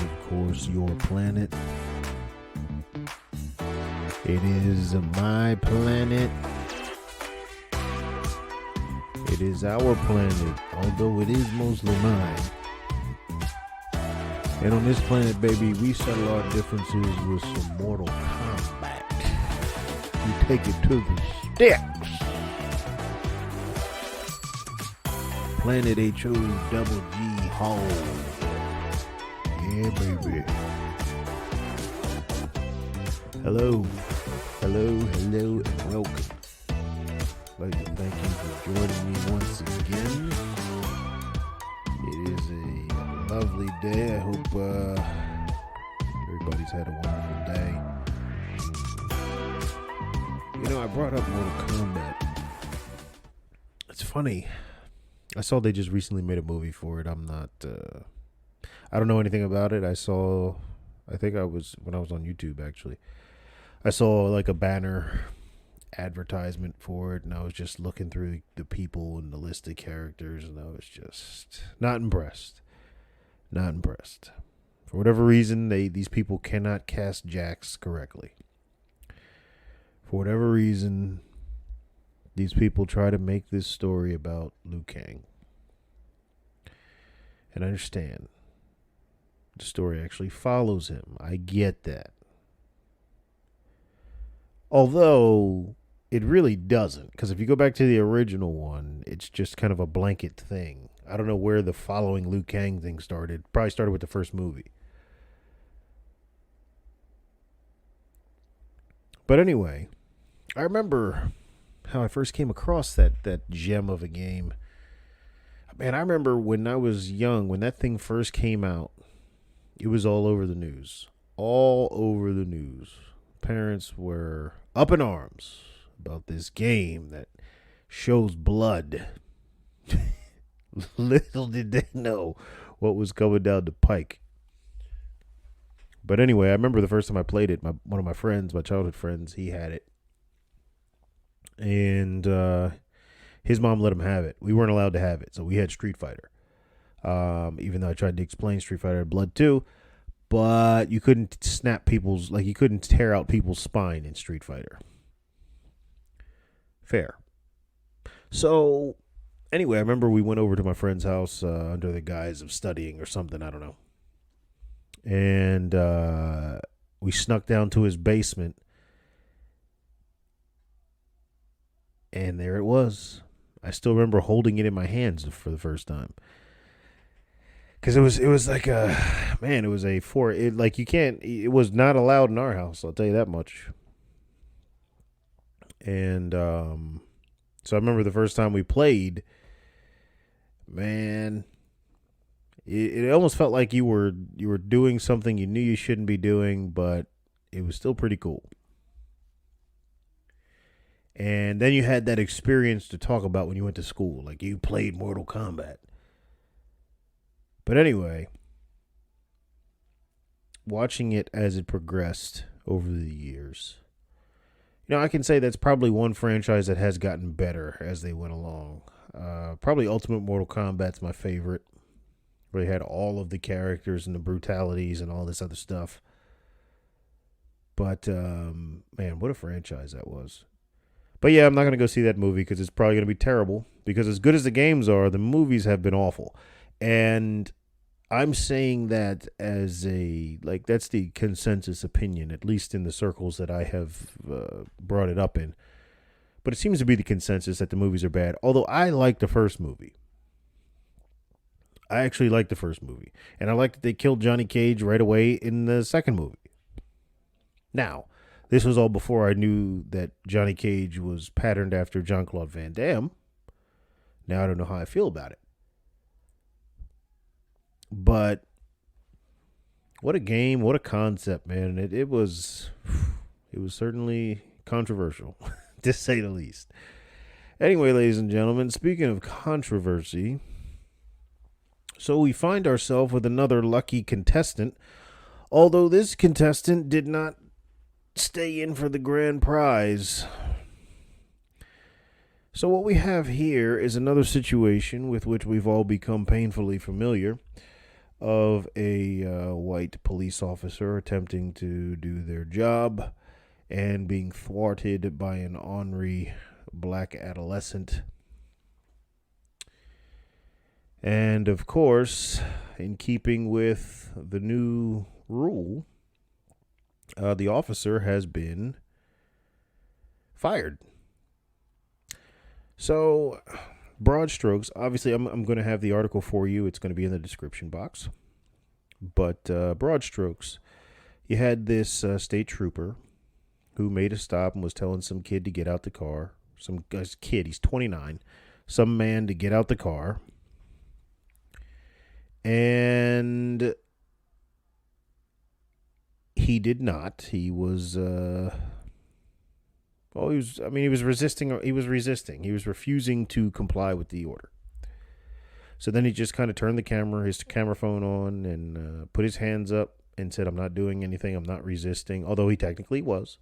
of course, your planet. It is my planet. It is our planet, although it is mostly mine. And on this planet, baby, we settle our differences with some Mortal Kombat. We take it to the sticks. Planet HO-double-G Hole. Yeah, baby. Hello, and welcome. I'd like to thank you for joining me once again. It is a lovely day. I hope everybody's had a wonderful day. You know, I brought up Mortal Kombat. It's funny. I saw they just recently made a movie for it. I don't know anything about it. When I was on YouTube, actually. I saw like a banner advertisement for it, and I was just looking through the people and the list of characters, and I was just not impressed. Not impressed. For whatever reason, these people cannot cast Jax correctly. For whatever reason, these people try to make this story about Liu Kang. And I understand. The story actually follows him. I get that. Although, it really doesn't. Because if you go back to the original one, it's just kind of a blanket thing. I don't know where the following Liu Kang thing started. Probably started with the first movie. But anyway, I remember how I first came across that gem of a game. Man, I remember when I was young, when that thing first came out, it was all over the news. All over the news. Parents were up in arms about this game that shows blood. Little did they know what was coming down the pike. But anyway, I remember the first time I played it, one of my friends, my childhood friends, he had it. And his mom let him have it. We weren't allowed to have it, so we had Street Fighter. Even though I tried to explain Street Fighter had blood too, but you couldn't you couldn't tear out people's spine in Street Fighter. Fair. So, anyway, I remember we went over to my friend's house under the guise of studying or something, I don't know. And we snuck down to his basement. And there it was. I still remember holding it in my hands for the first time. Because it was like it was not allowed in our house, I'll tell you that much. And so I remember the first time we played, man, it almost felt like you were doing something you knew you shouldn't be doing, but it was still pretty cool. And then you had that experience to talk about when you went to school. Like, you played Mortal Kombat. But anyway, watching it as it progressed over the years, you know, I can say that's probably one franchise that has gotten better as they went along. Probably Ultimate Mortal Kombat's my favorite, where they had all of the characters and the brutalities and all this other stuff. But, man, what a franchise that was. But yeah, I'm not going to go see that movie because it's probably going to be terrible. Because as good as the games are, the movies have been awful. And I'm saying that as that's the consensus opinion, at least in the circles that I have brought it up in. But it seems to be the consensus that the movies are bad. Although I like the first movie. I actually like the first movie. And I like that they killed Johnny Cage right away in the second movie. Now, this was all before I knew that Johnny Cage was patterned after Jean-Claude Van Damme. Now I don't know how I feel about it. But what a game, what a concept, man. It was certainly controversial, to say the least. Anyway, ladies and gentlemen, speaking of controversy, so we find ourselves with another lucky contestant, although this contestant did not stay in for the grand prize. So what we have here is another situation with which we've all become painfully familiar. of a white police officer attempting to do their job and being thwarted by an ornery black adolescent. And of course, in keeping with the new rule, the officer has been fired. So, broad strokes, obviously, I'm going to have the article for you. It's going to be in the description box. But broad strokes, you had this state trooper who made a stop and was telling some kid to get out the car. Some guy's kid, he's 29. Some man to get out the car. And he did not. He was he was resisting. He was resisting. He was refusing to comply with the order. So then he just kind of turned his camera phone on, and put his hands up and said, "I'm not doing anything. I'm not resisting." Although he technically was.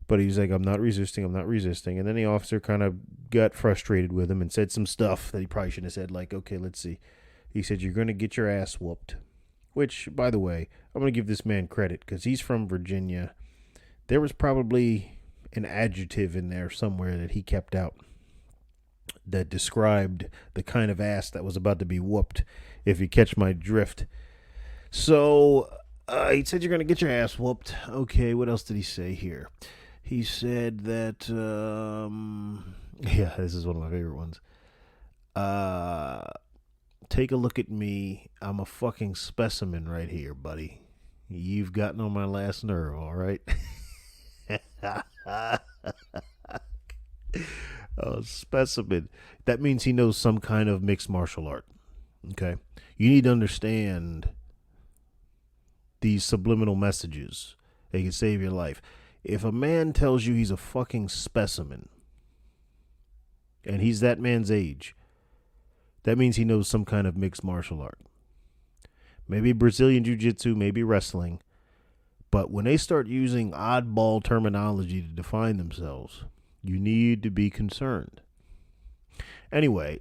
But he was like, "I'm not resisting. I'm not resisting." And then the officer kind of got frustrated with him and said some stuff that he probably shouldn't have said. Like, "Okay, let's see." He said, "You're going to get your ass whooped." Which, by the way, I'm going to give this man credit because he's from Virginia. There was probably an adjective in there somewhere that he kept out that described the kind of ass that was about to be whooped, if you catch my drift. So he said, "You're going to get your ass whooped." Okay, what else did he say here? He said that, yeah, this is one of my favorite ones. Take a look at me. I'm a fucking specimen right here, buddy. You've gotten on my last nerve, all right? A specimen. That means he knows some kind of mixed martial art. Okay? You need to understand these subliminal messages. They can save your life. If a man tells you he's a fucking specimen, and he's that man's age, that means he knows some kind of mixed martial art. Maybe Brazilian Jiu-Jitsu, maybe wrestling. But when they start using oddball terminology to define themselves, you need to be concerned. Anyway,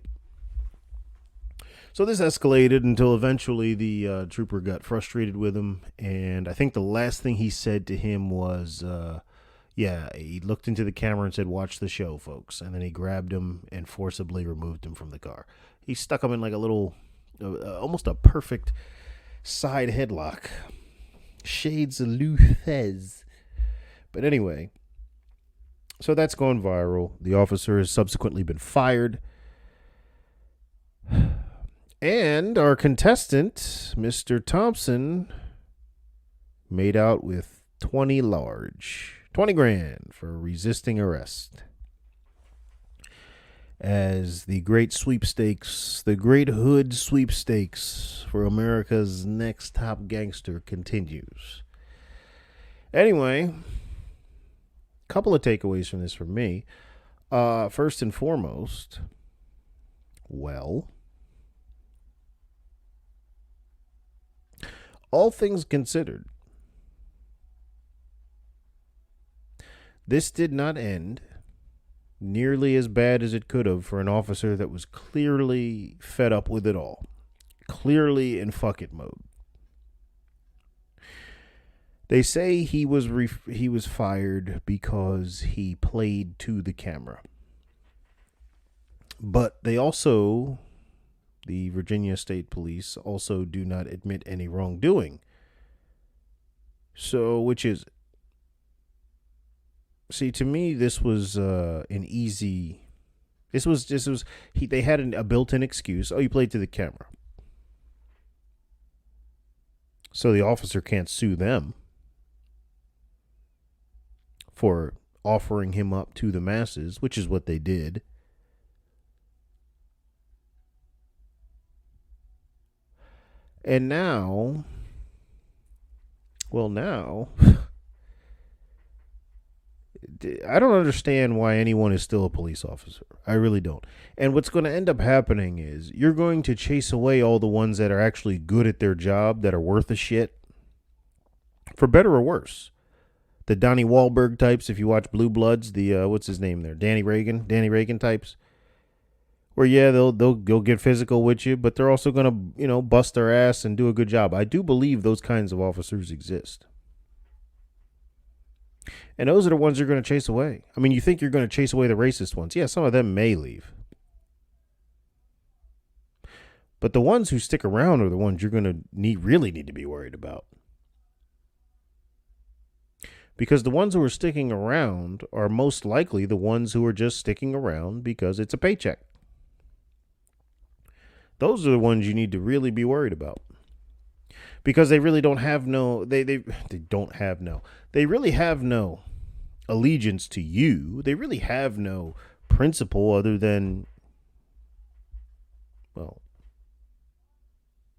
so this escalated until eventually the trooper got frustrated with him. And I think the last thing he said to him was, he looked into the camera and said, "Watch the show, folks." And then he grabbed him and forcibly removed him from the car. He stuck him in like a little, almost a perfect side headlock. Shades of Lou Thez. But anyway, so that's gone viral. The officer has subsequently been fired. And our contestant, Mr. Thompson, made out with 20 grand for resisting arrest. As the great sweepstakes, the great hood sweepstakes for America's next top gangster continues. Anyway, couple of takeaways from this for me. First and foremost, well, all things considered, this did not end nearly as bad as it could have for an officer that was clearly fed up with it all. Clearly in fuck it mode. They say he was fired because he played to the camera. But they also, the Virginia State Police, also do not admit any wrongdoing. So, which is it? See, to me, this was an easy. They had a built-in excuse. Oh, you played to the camera, so the officer can't sue them for offering him up to the masses, which is what they did. And now, I don't understand why anyone is still a police officer. I really don't. And what's going to end up happening is you're going to chase away all the ones that are actually good at their job, that are worth a shit, for better or worse. The Donnie Wahlberg types, if you watch Blue Bloods, the, what's his name there? Danny Reagan types. where yeah, they'll get physical with you, but they're also gonna bust their ass and do a good job. I do believe those kinds of officers exist, and those are the ones you're gonna chase away. I mean, you think you're gonna chase away the racist ones? Yeah, some of them may leave, but the ones who stick around are the ones you're gonna really need to be worried about. Because the ones who are sticking around are most likely the ones who are just sticking around because it's a paycheck. Those are the ones you need to really be worried about. Because they really don't have they really have no allegiance to you. They really have no principle other than, well,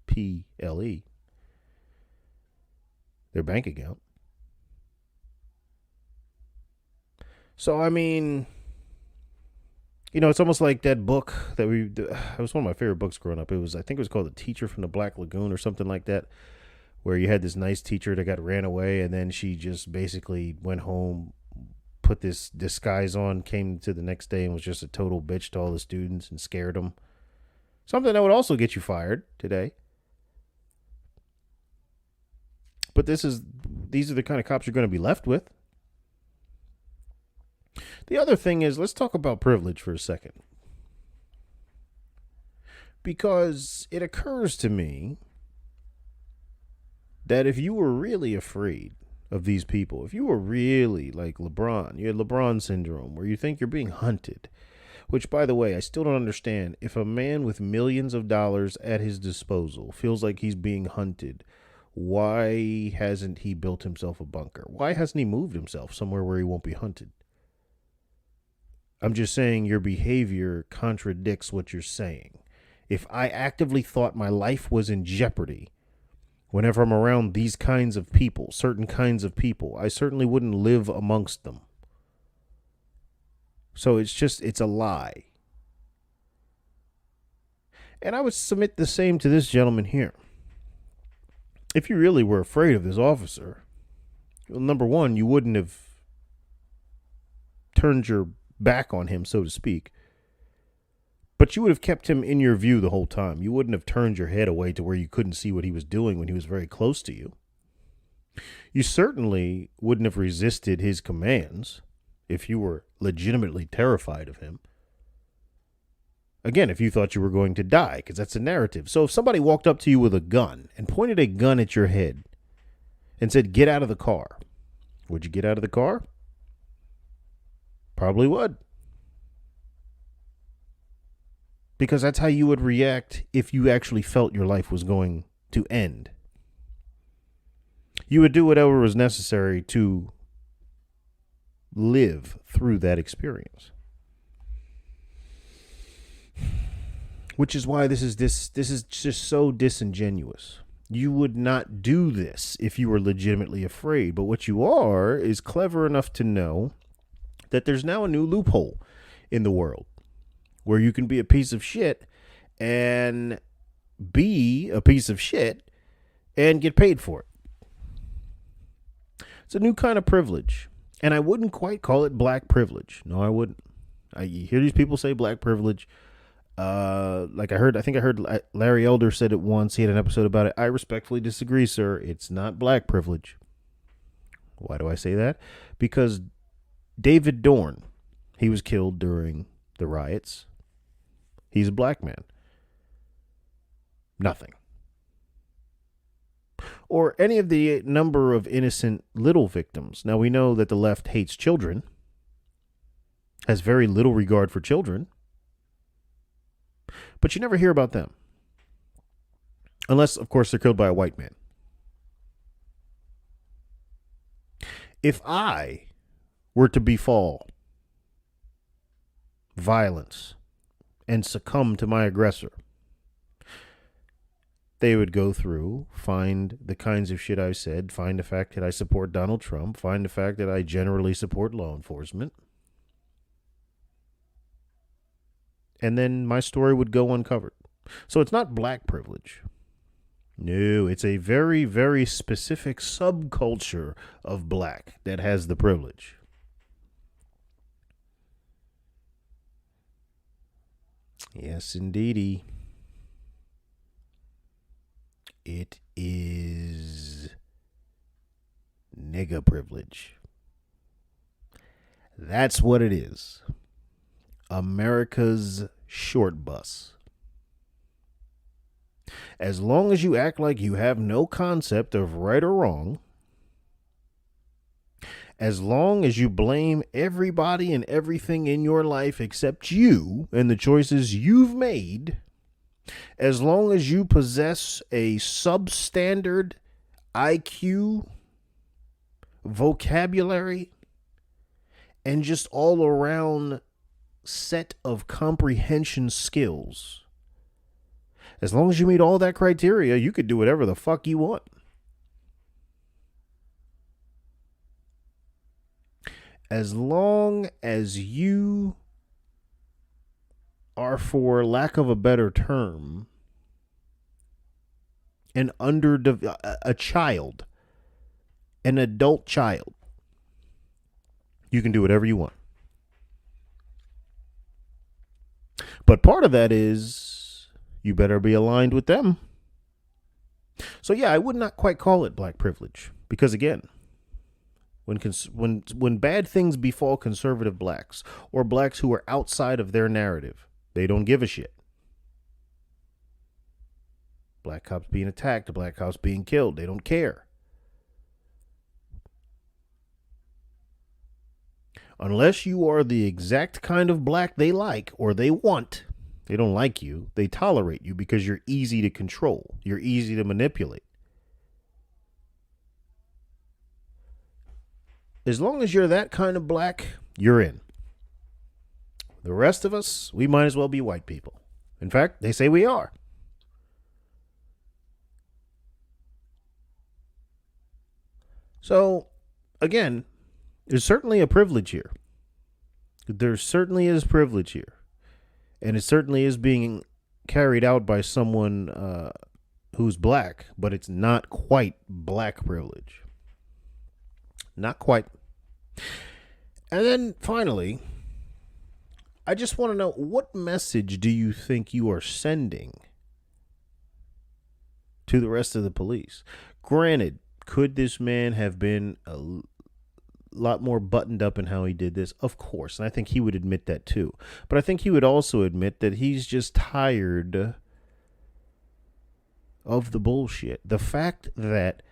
PLE, their bank account. So, I mean, it's almost like that book that it was one of my favorite books growing up. I think it was called The Teacher from the Black Lagoon or something like that, where you had this nice teacher that got ran away, and then she just basically went home, put this disguise on, came to the next day and was just a total bitch to all the students and scared them. Something that would also get you fired today. But these are the kind of cops you're going to be left with. The other thing is, let's talk about privilege for a second. Because it occurs to me that if you were really afraid of these people, if you were really like LeBron, you had LeBron syndrome, where you think you're being hunted, which, by the way, I still don't understand. If a man with millions of dollars at his disposal feels like he's being hunted, why hasn't he built himself a bunker? Why hasn't he moved himself somewhere where he won't be hunted? I'm just saying your behavior contradicts what you're saying. If I actively thought my life was in jeopardy whenever I'm around these kinds of people, certain kinds of people, I certainly wouldn't live amongst them. So it's a lie. And I would submit the same to this gentleman here. If you really were afraid of this officer, well, number one, you wouldn't have turned your back on him, so to speak. But you would have kept him in your view the whole time. You wouldn't have turned your head away to where you couldn't see what he was doing when he was very close to you. You certainly wouldn't have resisted his commands if you were legitimately terrified of him. Again, if you thought you were going to die, because that's a narrative. So if somebody walked up to you with a gun and pointed a gun at your head and said, "Get out of the car," would you get out of the car? Probably would. Because that's how you would react if you actually felt your life was going to end. You would do whatever was necessary to live through that experience. Which is why this is just so disingenuous. You would not do this if you were legitimately afraid. But what you are is clever enough to know that there's now a new loophole in the world where you can be a piece of shit and be a piece of shit and get paid for it. It's a new kind of privilege. And I wouldn't quite call it black privilege. No, I wouldn't. You hear these people say black privilege. I think I heard Larry Elder said it once. He had an episode about it. I respectfully disagree, sir. It's not black privilege. Why do I say that? Because David Dorn, he was killed during the riots. He's a black man. Nothing. Or any of the number of innocent little victims. Now, we know that the left hates children, has very little regard for children, but you never hear about them. Unless, of course, they're killed by a white man. If I were to befall violence and succumb to my aggressor, they would go through, find the kinds of shit I've said, find the fact that I support Donald Trump, find the fact that I generally support law enforcement, and then my story would go uncovered. So it's not black privilege. No, it's a very, very specific subculture of black that has the privilege. Yes, indeedy. It is nigga privilege. That's what it is. America's short bus. As long as you act like you have no concept of right or wrong, as long as you blame everybody and everything in your life except you and the choices you've made, as long as you possess a substandard IQ, vocabulary, and just all around set of comprehension skills, as long as you meet all that criteria, you could do whatever the fuck you want. As long as you are, for lack of a better term, a child, an adult child, you can do whatever you want. But part of that is you better be aligned with them. So yeah, I would not quite call it black privilege because, again, when bad things befall conservative blacks or blacks who are outside of their narrative, they don't give a shit. Black cops being attacked, black cops being killed, they don't care. Unless you are the exact kind of black they like or they want, they don't like you. They tolerate you because you're easy to control. You're easy to manipulate. As long as you're that kind of black, you're in. The rest of us, we might as well be white people. In fact, they say we are. So, again, there's certainly a privilege here. There certainly is privilege here. And it certainly is being carried out by someone who's black, but it's not quite black privilege. Not quite. And then finally, I just want to know, what message do you think you are sending to the rest of the police? Granted, could this man have been a lot more buttoned up in how he did this? Of course. And I think he would admit that too. But I think he would also admit that he's just tired of the bullshit. The fact that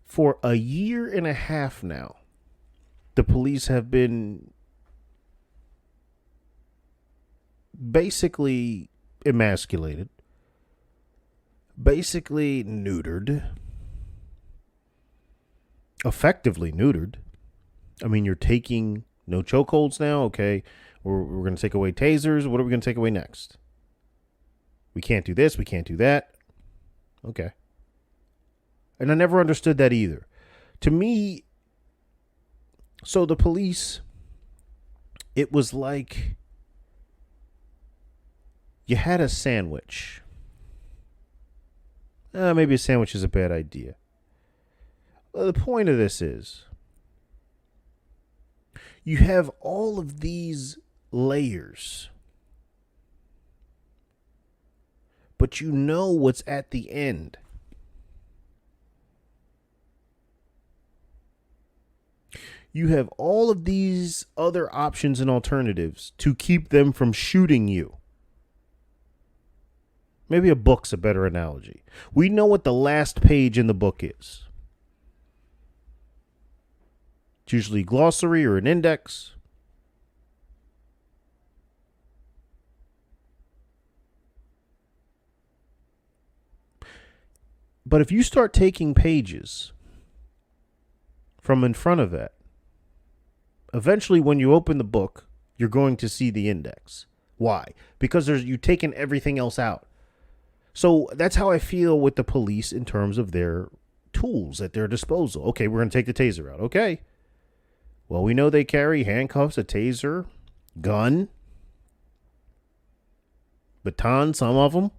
for a year and a half now, the police have been basically emasculated, basically neutered, effectively neutered. I mean, you're taking no chokeholds now. Okay, we're going to take away tasers. What are we going to take away next? We can't do this. We can't do that. Okay. And I never understood that either. To me, so the police, it was like you had a sandwich. Maybe a sandwich is a bad idea. Well, the point of this is you have all of these layers, but you know what's at the end. You have all of these other options and alternatives to keep them from shooting you. Maybe a book's a better analogy. We know what the last page in the book is. It's usually a glossary or an index. But if you start taking pages from in front of that, eventually when you open the book, you're going to see the index. Why? Because you've taken everything else out. So that's how I feel with the police in terms of their tools at their disposal. Okay, we're going to take the taser out. Okay. Well, we know they carry handcuffs, a taser, gun, baton, some of them.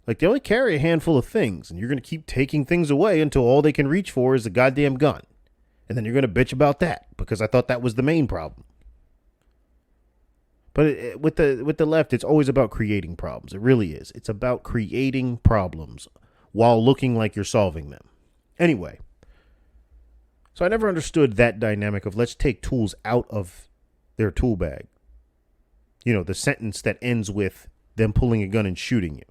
Like, they only carry a handful of things, and you're going to keep taking things away until all they can reach for is a goddamn gun. And then you're going to bitch about that because I thought that was the main problem. But with the left, it's always about creating problems. It really is. It's about creating problems while looking like you're solving them. Anyway, so I never understood that dynamic of let's take tools out of their tool bag. You know, the sentence that ends with them pulling a gun and shooting you.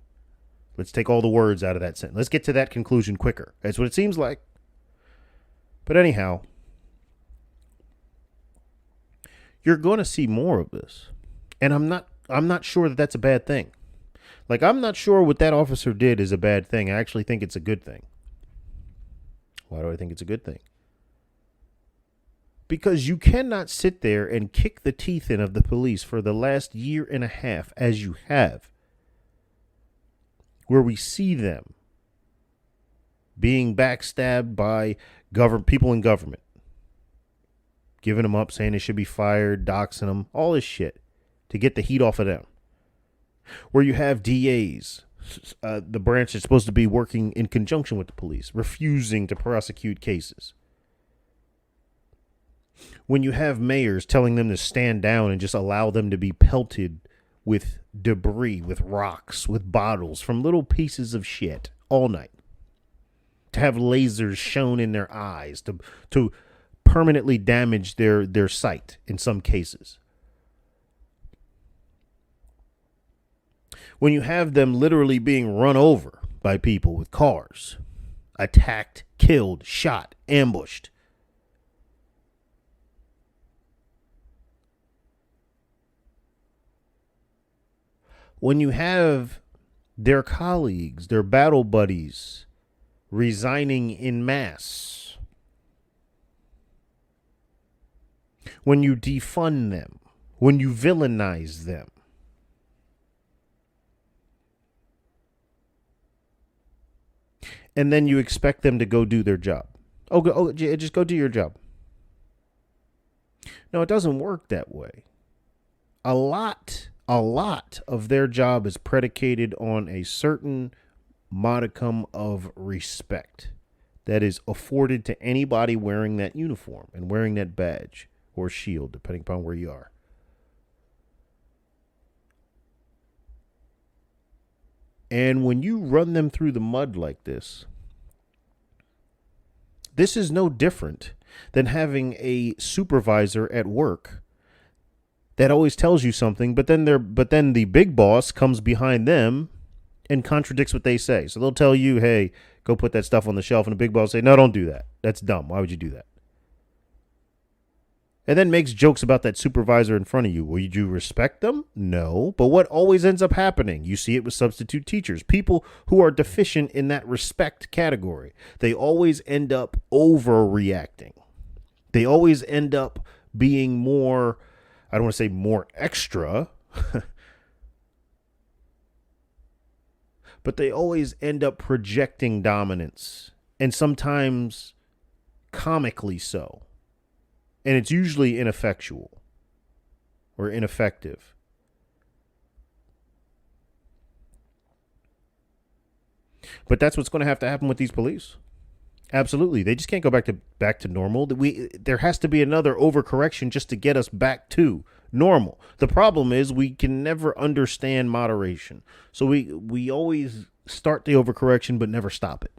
Let's take all the words out of that sentence. Let's get to that conclusion quicker. That's what it seems like. But anyhow, you're going to see more of this. And I'm not sure that that's a bad thing. Like, I'm not sure what that officer did is a bad thing. I actually think it's a good thing. Why do I think it's a good thing? Because you cannot sit there and kick the teeth in of the police for the last year and a half, as you have, where we see them being backstabbed by people in government, giving them up, saying they should be fired, doxing them, all this shit to get the heat off of them. Where you have DAs, the branch that's supposed to be working in conjunction with the police, refusing to prosecute cases. When you have mayors telling them to stand down and just allow them to be pelted with debris, with rocks, with bottles from little pieces of shit all night. To have lasers shown in their eyes to permanently damage their sight in some cases. When you have them literally being run over by people with cars, attacked, killed, shot, ambushed. When you have their colleagues, their battle buddies, resigning in mass. When you defund them. When you villainize them. And then you expect them to go do their job. Just go do your job. No, it doesn't work that way. A lot of their job is predicated on a certain modicum of respect that is afforded to anybody wearing that uniform and wearing that badge or shield, depending upon where you are. And when you run them through the mud like this is no different than having a supervisor at work that always tells you something, but then the big boss comes behind them and contradicts what they say. So they'll tell you, hey, go put that stuff on the shelf, and the big boss say, no, don't do that. That's dumb. Why would you do that? And then makes jokes about that supervisor in front of you. Will you respect them? No. But what always ends up happening? You see it with substitute teachers. People who are deficient in that respect category. They always end up overreacting. They always end up being more, I don't want to say more extra, but they always end up projecting dominance, and sometimes comically so. And it's usually ineffectual or ineffective. But that's what's going to happen with these police. Absolutely. They just can't go back to normal. There has to be another overcorrection just to get us back to normal. The problem is we can never understand moderation. So we always start the overcorrection but never stop it.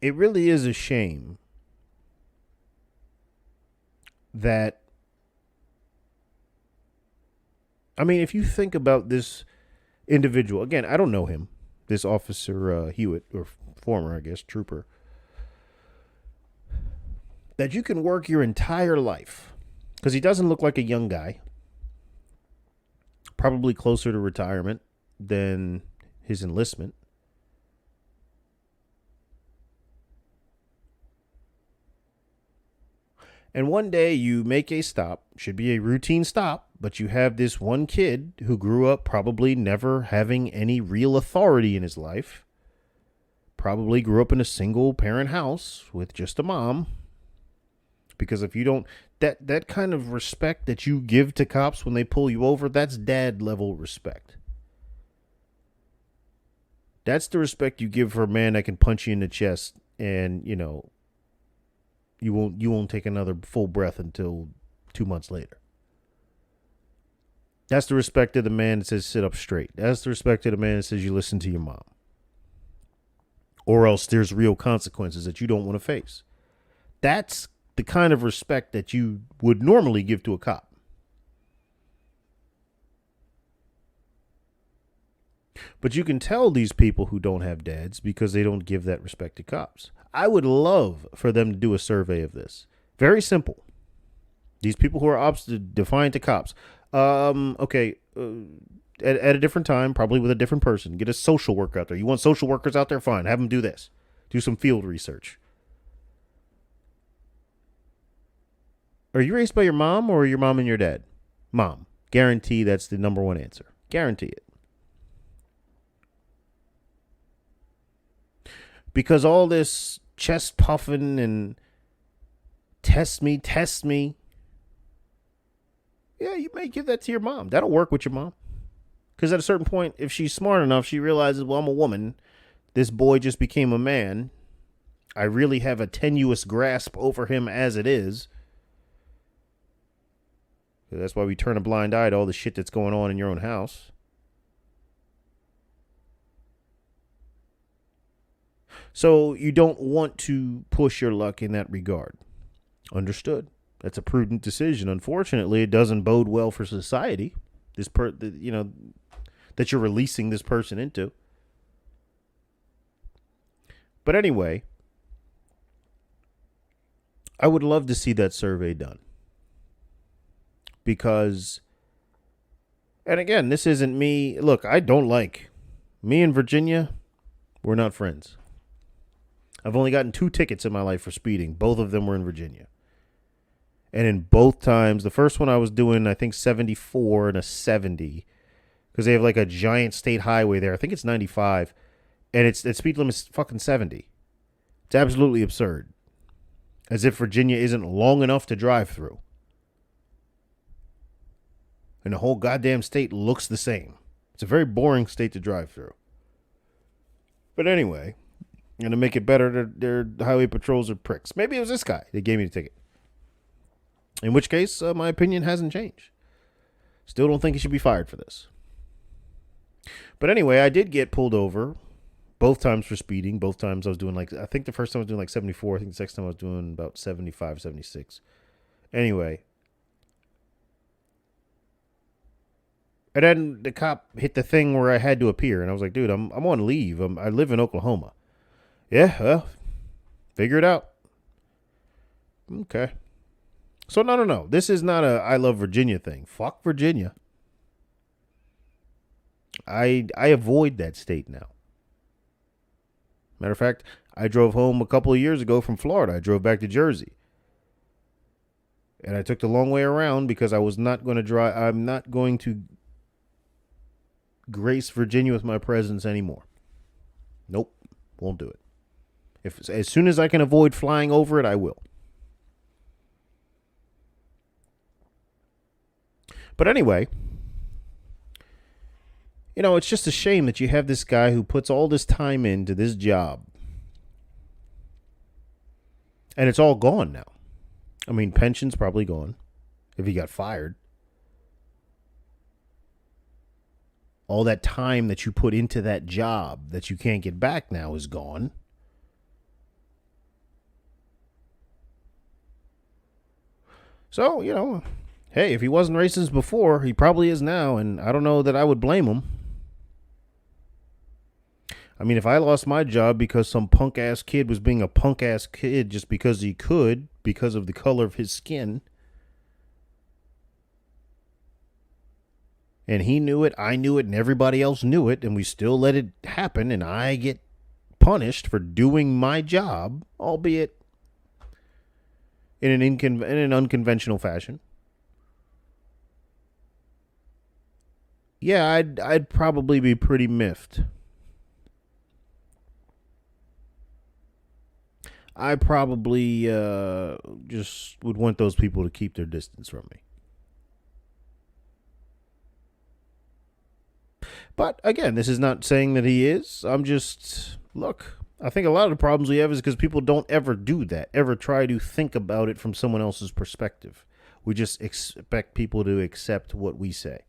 It really is a shame that, I mean, if you think about this individual, again, I don't know him, this officer Hewitt, or former, I guess, trooper, that you can work your entire life, because he doesn't look like a young guy, probably closer to retirement than his enlistment. And one day you make a stop, should be a routine stop, but you have this one kid who grew up probably never having any real authority in his life. Probably grew up in a single parent house with just a mom. Because if you don't, that kind of respect that you give to cops when they pull you over, that's dad level respect. That's the respect you give for a man that can punch you in the chest, and you won't take another full breath until 2 months later. That's the respect of the man that says sit up straight. That's the respect of the man that says you listen to your mom. Or else there's real consequences that you don't want to face. That's the kind of respect that you would normally give to a cop. But you can tell these people who don't have dads because they don't give that respect to cops. I would love for them to do a survey of this. Very simple. These people who are defiant to cops. Okay. At a different time, probably with a different person. Get a social worker out there. You want social workers out there? Fine. Have them do this. Do some field research. Are you raised by your mom or your mom and your dad? Mom. Guarantee that's the number one answer. Guarantee it. Because all this chest puffing and test me. Yeah, you may give that to your mom. That'll work with your mom. Because at a certain point, if she's smart enough, she realizes, well, I'm a woman. This boy just became a man. I really have a tenuous grasp over him as it is. That's why we turn a blind eye to all the shit that's going on in your own house. So you don't want to push your luck in that regard. Understood. That's a prudent decision. Unfortunately, it doesn't bode well for society. That you're releasing this person into. But anyway, I would love to see that survey done. Because, and again, this isn't me. Look, I don't like me and Virginia. We're not friends. I've only gotten 2 tickets in my life for speeding. Both of them were in Virginia. And in both times, the first one I was doing, I think 74 and a 70. Because they have like a giant state highway there. I think it's 95. And the speed limit is fucking 70. It's absolutely absurd. As if Virginia isn't long enough to drive through. And the whole goddamn state looks the same. It's a very boring state to drive through. But anyway, and to make it better, their highway patrols are pricks. Maybe it was this guy that gave me the ticket. In which case, my opinion hasn't changed. Still don't think he should be fired for this. But anyway, I did get pulled over both times for speeding. Both times I was doing I think the first time I was doing 74. I think the second time I was doing about 75, 76. Anyway. And then the cop hit the thing where I had to appear. And I was like, dude, I'm on leave. I live in Oklahoma. Yeah, well, figure it out. Okay. So, no. This is not a I love Virginia thing. Fuck Virginia. I avoid that state now. Matter of fact, I drove home a couple of years ago from Florida. I drove back to Jersey. And I took the long way around because I was not going to drive. I'm not going to grace Virginia with my presence anymore. Nope. Won't do it. As soon as I can avoid flying over it, I will. But anyway, it's just a shame that you have this guy who puts all this time into this job. And it's all gone now. I mean, pension's probably gone if he got fired. All that time that you put into that job that you can't get back now is gone. So, hey, if he wasn't racist before, he probably is now, and I don't know that I would blame him. I mean, if I lost my job because some punk-ass kid was being a punk-ass kid just because he could, because of the color of his skin, and he knew it, I knew it, and everybody else knew it, and we still let it happen, and I get punished for doing my job, albeit in an unconventional fashion. Yeah, I'd probably be pretty miffed. I probably just would want those people to keep their distance from me. But again, this is not saying that he is. I'm just, look, I think a lot of the problems we have is because people don't ever do that, ever try to think about it from someone else's perspective. We just expect people to accept what we say.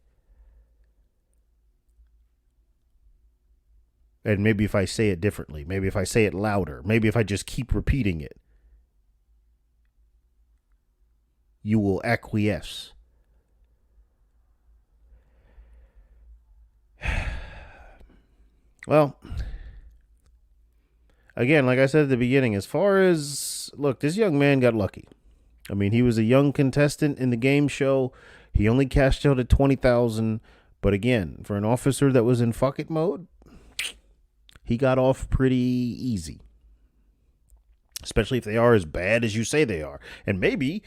And maybe if I say it differently, maybe if I say it louder, maybe if I just keep repeating it, you will acquiesce. Well, again, like I said at the beginning, as far as, look, this young man got lucky. I mean, he was a young contestant in the game show. He only cashed out at $20,000. But again, for an officer that was in fuck it mode, he got off pretty easy. Especially if they are as bad as you say they are. And maybe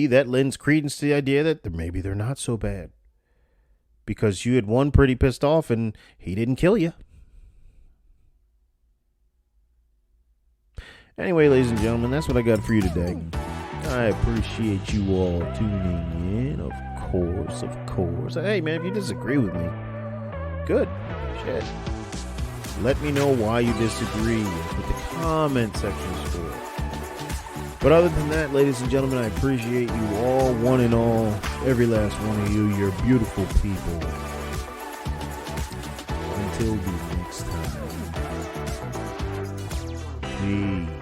that lends credence to the idea that maybe they're not so bad. Because you had one pretty pissed off and he didn't kill you. Anyway, ladies and gentlemen, that's what I got for you today. I appreciate you all tuning in, of course. Hey, man, if you disagree with me, good. Shit. Let me know why you disagree. Put the comment sections for it. But other than that, ladies and gentlemen, I appreciate you all, one and all, every last one of you. You're beautiful people. Until the next time. Peace.